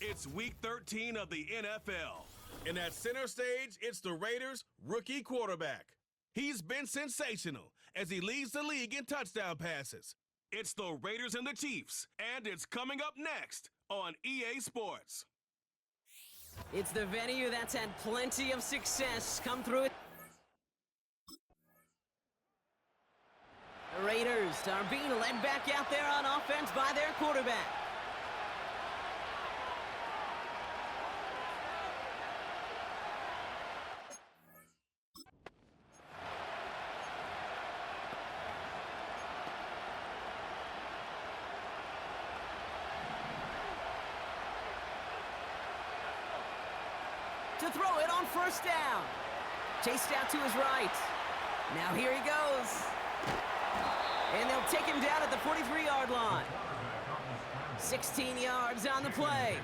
It's Week 13 of the NFL. And at center stage, it's the Raiders' rookie quarterback. He's been sensational as he leads the league in touchdown passes. It's the Raiders and the Chiefs, and it's coming up next on EA Sports. It's the venue that's had plenty of success come through it. The Raiders are being led back out there on offense by their quarterback. To throw it on first down. Chased out to his right. Now here he goes. And they'll take him down at the 43-yard line. 16 yards on the play.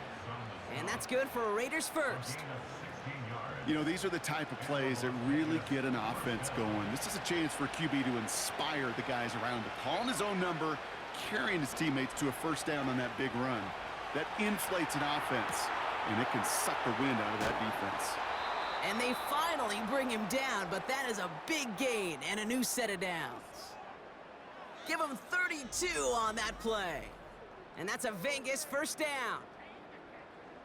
And that's good for a Raiders first. You know, these are the type of plays that really get an offense going. This is a chance for QB to inspire the guys around him. Calling his own number, carrying his teammates to a first down on that big run. That inflates an offense. And it can suck the wind out of that defense. And they finally bring him down, but that is a big gain and a new set of downs. Give him 32 on that play. And that's a Vegas first down.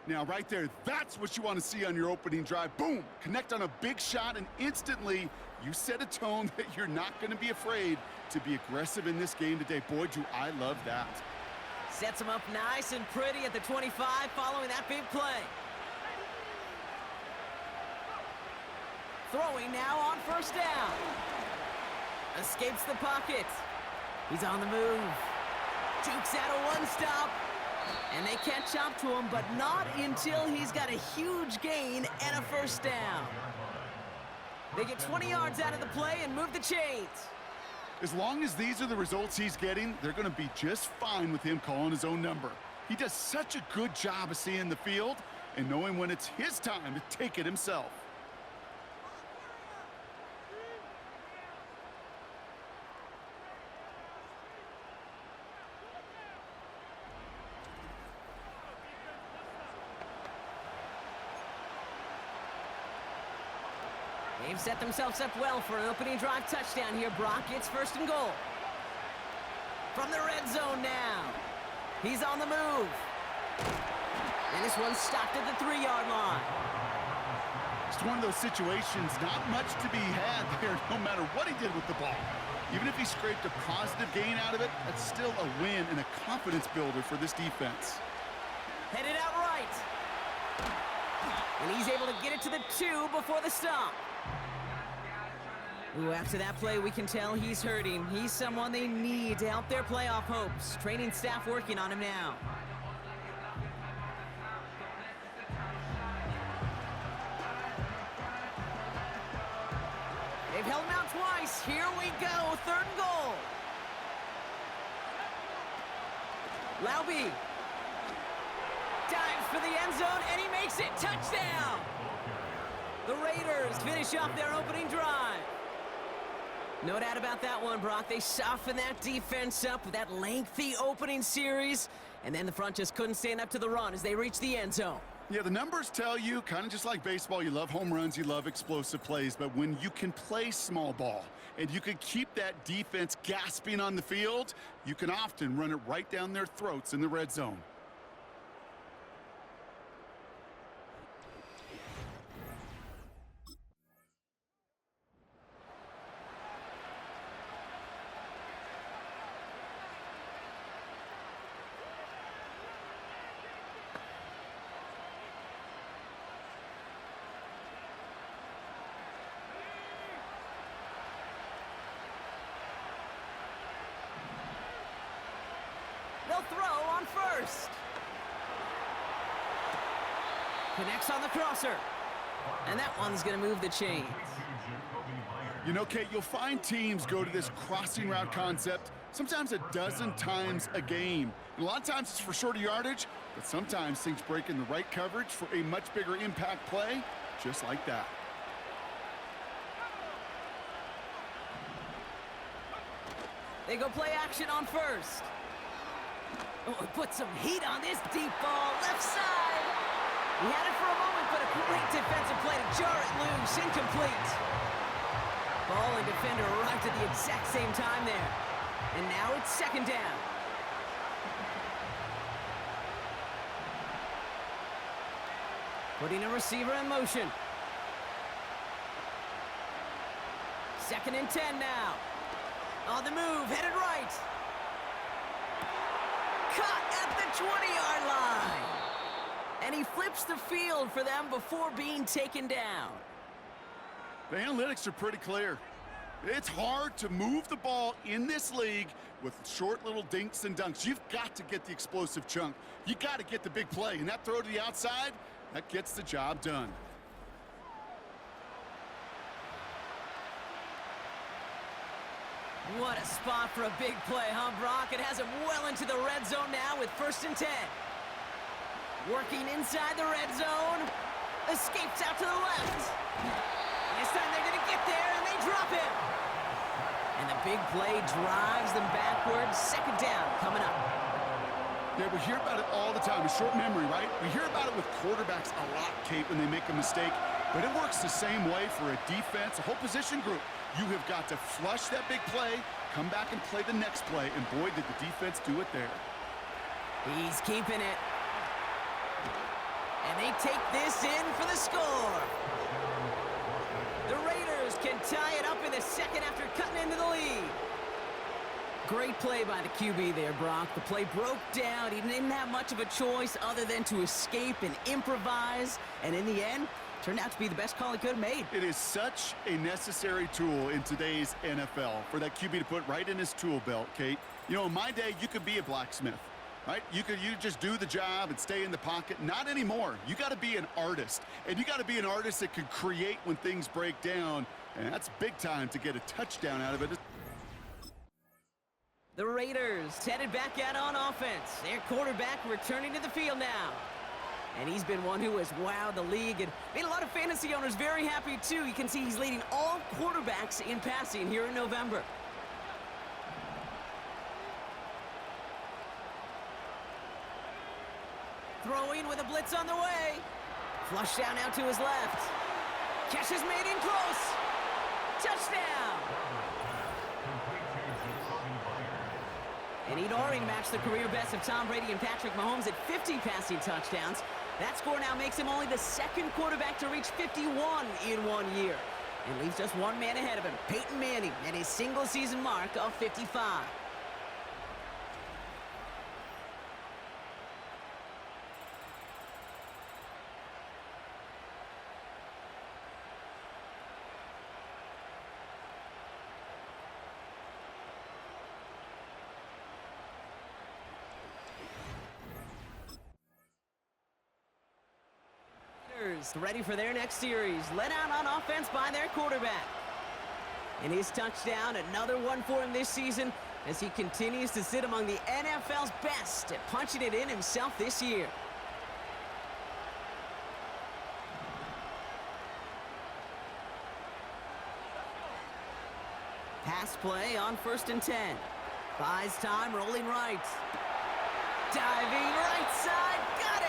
Now, right there, that's what you want to see on your opening drive. Boom! Connect on a big shot, and instantly you set a tone that you're not going to be afraid to be aggressive in this game today. Boy, do I love that. Sets him up nice and pretty at the 25 following that big play. Throwing now on first down. Escapes the pocket. He's on the move. Jukes out a one-stop. And they catch up to him, but not until he's got a huge gain and a first down. They get 20 yards out of the play and move the chains. As long as these are the results he's getting, they're going to be just fine with him calling his own number. He does such a good job of seeing the field and knowing when it's his time to take it himself. They've set themselves up well for an opening drive touchdown here, Brock. It's first and goal. From the red zone now. He's on the move. And this one's stopped at the 3-yard line. It's one of those situations, not much to be had there, no matter what he did with the ball. Even if he scraped a positive gain out of it, that's still a win and a confidence builder for this defense. Headed out right. And he's able to get it to the 2 before the stop. Ooh, after that play, we can tell he's hurting. He's someone they need to help their playoff hopes. Training staff working on him now. They've held him out twice. Here we go, third and goal. Laube dives for the end zone, and he makes it. Touchdown! The Raiders finish off their opening drive. No doubt about that one, Brock. They softened that defense up with that lengthy opening series, and then the front just couldn't stand up to the run as they reached the end zone. Yeah, the numbers tell you, kind of just like baseball, you love home runs, you love explosive plays, but when you can play small ball and you can keep that defense gasping on the field, you can often run it right down their throats in the red zone. They'll throw on first. Connects on the crosser. And that one's going to move the chains. You know, Kate, you'll find teams go to this crossing route concept sometimes a dozen times a game. And a lot of times it's for shorter yardage, but sometimes things break in the right coverage for a much bigger impact play, just like that. They go play action on first. Oh, put some heat on this deep ball, left side. He had it for a moment, but a great defensive play to jar it loose, incomplete. Ball and defender arrived at the exact same time there. And now it's second down. Putting a receiver in motion. Second and 10 now. On the move, headed right. Caught at the 20-yard line. And he flips the field for them before being taken down. The analytics are pretty clear. It's hard to move the ball in this league with short little dinks and dunks. You've got to get the explosive chunk. You got to get the big play. And that throw to the outside, that gets the job done. What a spot for a big play, huh, Brock? It has him well into the red zone now with first and 10. Working inside the red zone. Escapes out to the left. This time they're going to get there, and they drop him. And the big play drives them backwards. Second down coming up. Yeah, we hear about it all the time. A short memory, right? We hear about it with quarterbacks a lot, Kate, when they make a mistake. But it works the same way for a defense, a whole position group. You have got to flush that big play, come back and play the next play, and boy, did the defense do it there. He's keeping it. And they take this in for the score. The Raiders can tie it up in the second after cutting into the lead. Great play by the QB there, Brock. The play broke down. He didn't have much of a choice other than to escape and improvise. And in the end, turned out to be the best call he could have made. It is such a necessary tool in today's NFL for that QB to put right in his tool belt, Kate. You know, in my day, you could be a blacksmith, right? You just do the job and stay in the pocket. Not anymore. You got to be an artist. And you got to be an artist that can create when things break down. And that's big time to get a touchdown out of it. The Raiders headed back out on offense. Their quarterback returning to the field now. And he's been one who has wowed the league and made a lot of fantasy owners very happy, too. You can see he's leading all quarterbacks in passing here in November. Throwing with a blitz on the way. Flush down out to his left. Catch is made in close. Touchdown. And he'd already matched the career best of Tom Brady and Patrick Mahomes at 50 passing touchdowns. That score now makes him only the second quarterback to reach 51 in 1 year. And leaves just one man ahead of him, Peyton Manning, at his single-season mark of 55. Ready for their next series, led out on offense by their quarterback. And his touchdown, another one for him this season, as he continues to sit among the NFL's best at punching it in himself this year. Pass play on first and 10. Buys time, rolling right. Diving right side, got it!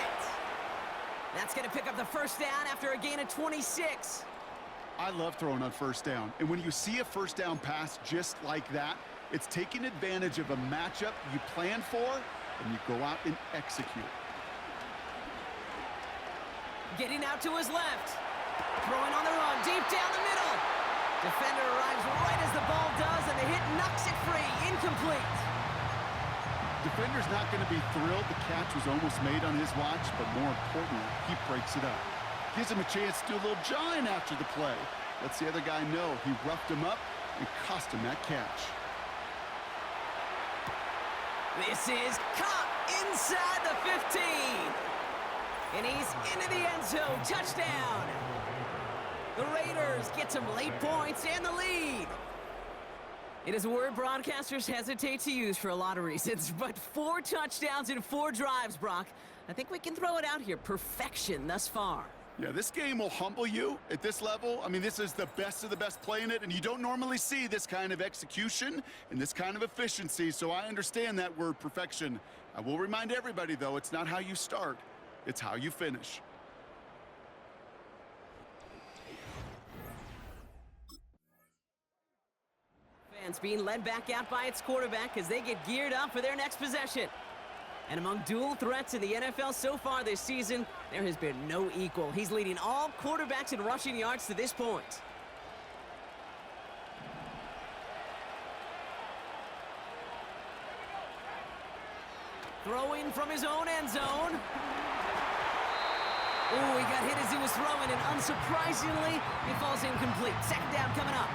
That's going to pick up the first down after a gain of 26. I love throwing on first down. And when you see a first down pass just like that, it's taking advantage of a matchup you plan for, and you go out and execute. Getting out to his left. Throwing on the run, deep down the middle. Defender arrives right as the ball does, and the hit knocks it free. Incomplete. Defender's not going to be thrilled the catch was almost made on his watch, but more importantly, he breaks it up. Gives him a chance to do a little jawing after the play. Lets the other guy know he roughed him up and cost him that catch. This is caught inside the 15. And he's into the end zone. Touchdown. The Raiders get some late points and the lead. It is a word broadcasters hesitate to use for a lot of reasons, but 4 touchdowns in 4 drives, Brock. I think we can throw it out here. Perfection thus far. Yeah, this game will humble you at this level. I mean, this is the best of the best playing it, and you don't normally see this kind of execution and this kind of efficiency, so I understand that word perfection. I will remind everybody, though, it's not how you start, it's how you finish. Fans being led back out by its quarterback as they get geared up for their next possession. And among dual threats in the NFL so far this season, there has been no equal. He's leading all quarterbacks in rushing yards to this point. Throwing from his own end zone. Ooh, he got hit as he was throwing, and unsurprisingly, he falls incomplete. Second down coming up.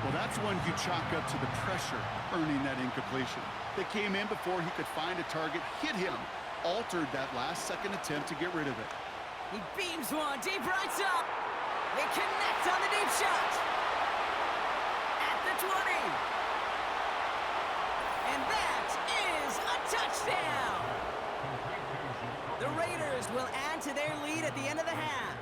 Well, that's one you chalk up to the pressure earning that incompletion. They came in before he could find a target, hit him, altered that last-second attempt to get rid of it. He beams one, deep right up. They connect on the deep shot. At the 20. And that is a touchdown. The Raiders will add to their lead at the end of the half.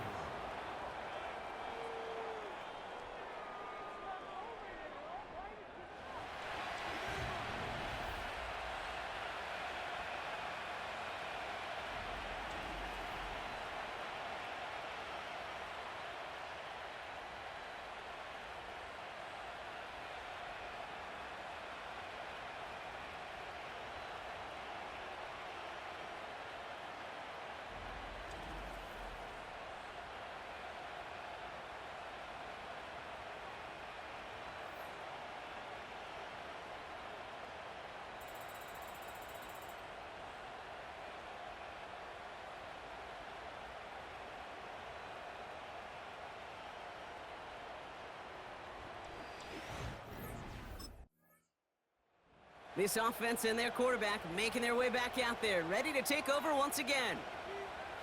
This offense and their quarterback making their way back out there, ready to take over once again.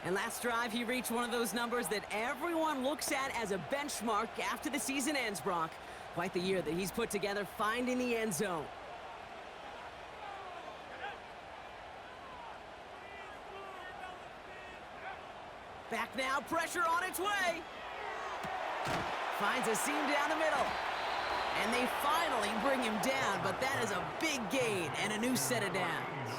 And last drive, he reached one of those numbers that everyone looks at as a benchmark after the season ends, Brock. Quite the year that he's put together, finding the end zone. Back now, pressure on its way. Finds a seam down the middle. And they finally bring him down, but that is a big gain and a new set of downs.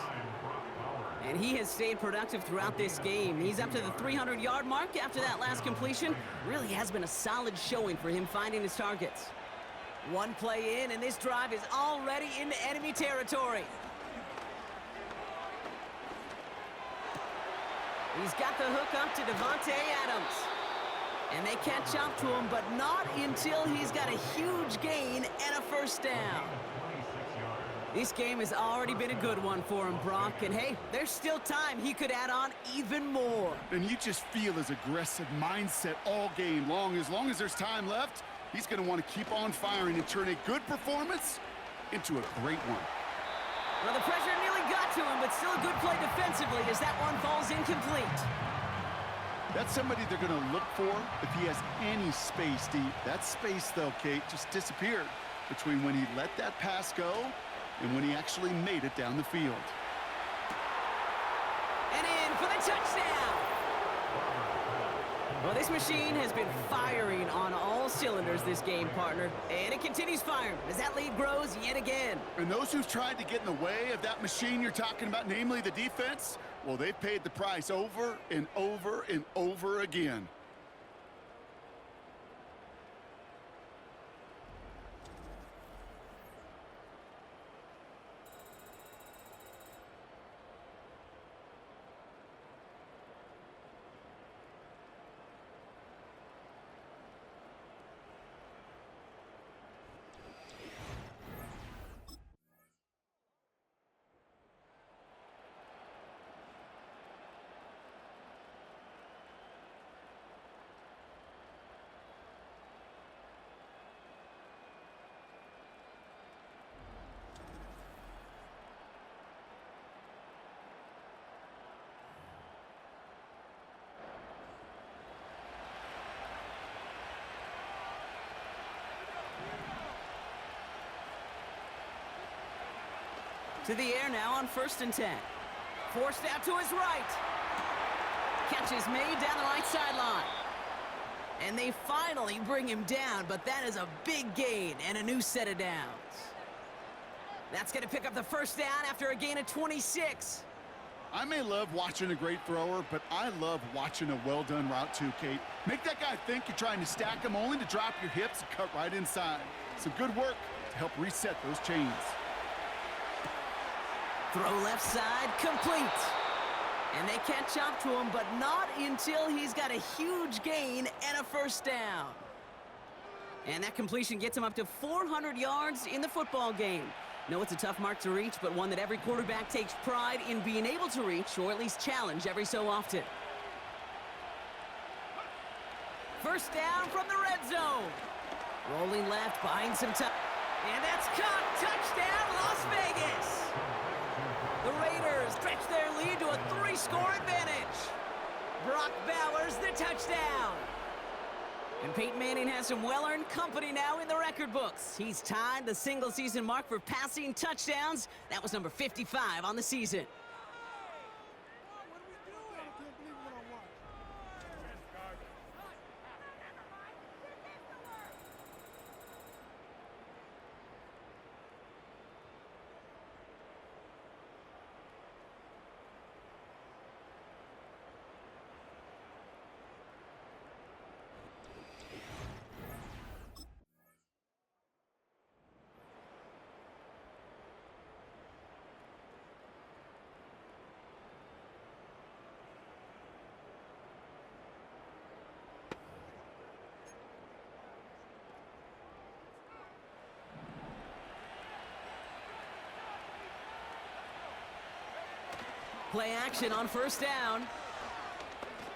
And he has stayed productive throughout this game. He's up to the 300-yard mark after that last completion. Really has been a solid showing for him finding his targets. One play in, and this drive is already into enemy territory. He's got the hook up to Devontae Adams. And they catch up to him, but not until he's got a huge gain and a first down. This game has already been a good one for him, Brock. And hey, there's still time he could add on even more. And you just feel his aggressive mindset all game long. As long as there's time left, he's going to want to keep on firing and turn a good performance into a great one. Well, the pressure nearly got to him, but still a good play defensively as that one falls incomplete. That's somebody they're going to look for if he has any space deep. That space, though, Kate, just disappeared between when he let that pass go and when he actually made it down the field. And in for the touchdown. Well, this machine has been firing on all cylinders this game, partner. And it continues firing as that lead grows yet again. And those who've tried to get in the way of that machine you're talking about, namely the defense, well, they've paid the price over and over and over again. To the air now on 1st and 10. Forced out to his right. Catch is made down the right sideline. And they finally bring him down, but that is a big gain and a new set of downs. That's going to pick up the first down after a gain of 26. I may love watching a great thrower, but I love watching a well-done route too, Kate. Make that guy think you're trying to stack him only to drop your hips and cut right inside. Some good work to help reset those chains. Throw left side, complete. And they catch up to him, but not until he's got a huge gain and a first down. And that completion gets him up to 400 yards in the football game. No, it's a tough mark to reach, but one that every quarterback takes pride in being able to reach, or at least challenge every so often. First down from the red zone. Rolling left, buying some time. And that's caught. Touchdown, Las Vegas. The Raiders stretch their lead to a 3-score advantage. Brock Bowers the touchdown. And Peyton Manning has some well-earned company now in the record books. He's tied the single-season mark for passing touchdowns. That was number 55 on the season. Play action on first down.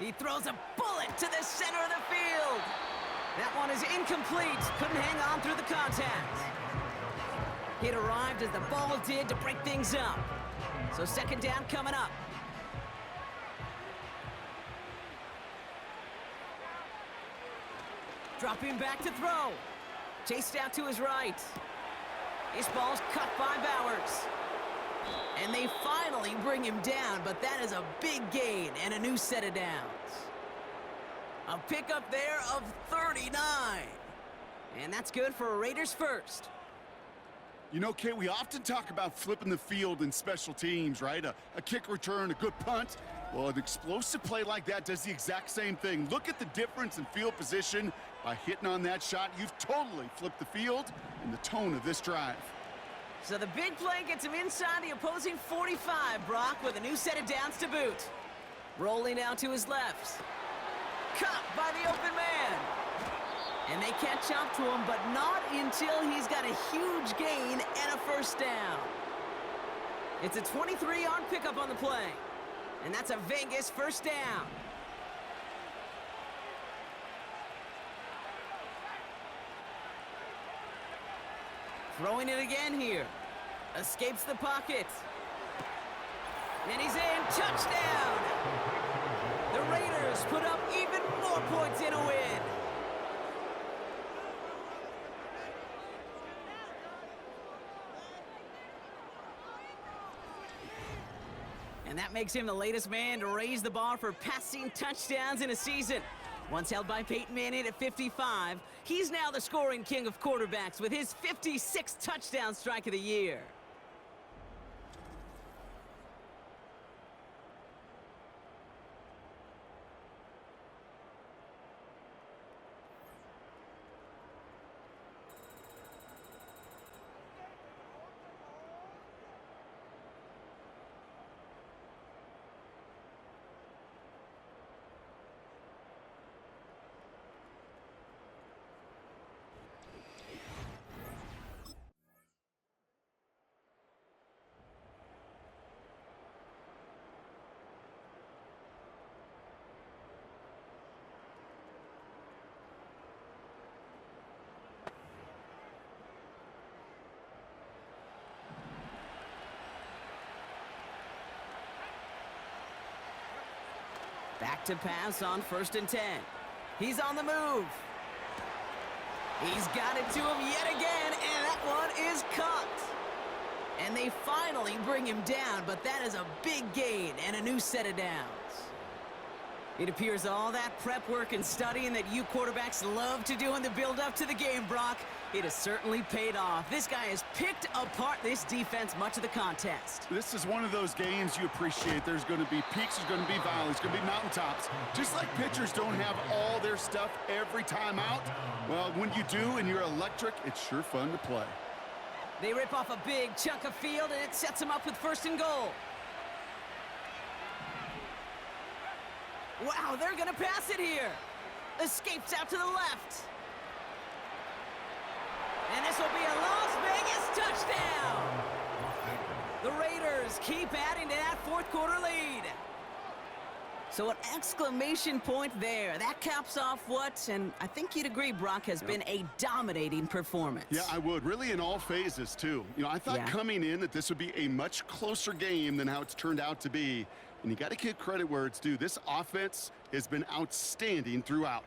He throws a bullet to the center of the field. That one is incomplete. Couldn't hang on through the contact. It arrived as the ball did to break things up. So second down coming up. Dropping back to throw. Chased out to his right. This ball's cut by Bowers. And they finally bring him down, but that is a big gain and a new set of downs. A pickup there of 39. And that's good for a Raiders first. You know, Kate, we often talk about flipping the field in special teams, right? A kick return, a good punt. Well, an explosive play like that does the exact same thing. Look at the difference in field position. By hitting on that shot, you've totally flipped the field and the tone of this drive. So the big play gets him inside the opposing 45, Brock, with a new set of downs to boot. Rolling out to his left. Caught by the open man. And they catch up to him, but not until he's got a huge gain and a first down. It's a 23-yard pickup on the play. And that's a Vegas first down. Throwing it again here. Escapes the pocket. And he's in. Touchdown! The Raiders put up even more points in a win. And that makes him the latest man to raise the bar for passing touchdowns in a season. Once held by Peyton Manning at 55, he's now the scoring king of quarterbacks with his 56th touchdown strike of the year. Back to pass on 1st and 10. He's on the move. He's got it to him yet again, and that one is caught. And they finally bring him down, but that is a big gain and a new set of downs. It appears all that prep work and studying that you quarterbacks love to do in the build-up to the game, Brock, it has certainly paid off. This guy has picked apart this defense much of the contest. This is one of those games you appreciate. There's going to be peaks, there's going to be valleys, going to be mountaintops. Just like pitchers don't have all their stuff every time out, well, when you do and you're electric, it's sure fun to play. They rip off a big chunk of field, and it sets them up with 1st and goal. Wow, they're going to pass it here. Escapes out to the left. And this will be a Las Vegas touchdown. The Raiders keep adding to that 4th quarter lead. So an exclamation point there. That caps off what, and I think you'd agree, Brock, has been a dominating performance. Yeah, I would. Really in all phases, too. You know, I thought coming in that this would be a much closer game than how it's turned out to be. And you got to give credit where it's due. This offense has been outstanding throughout.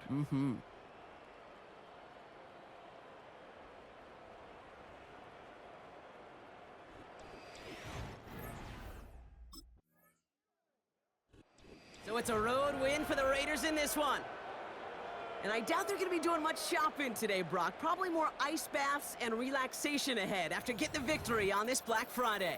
So it's a road win for the Raiders in this one. And I doubt they're going to be doing much shopping today, Brock. Probably more ice baths and relaxation ahead after getting the victory on this Black Friday.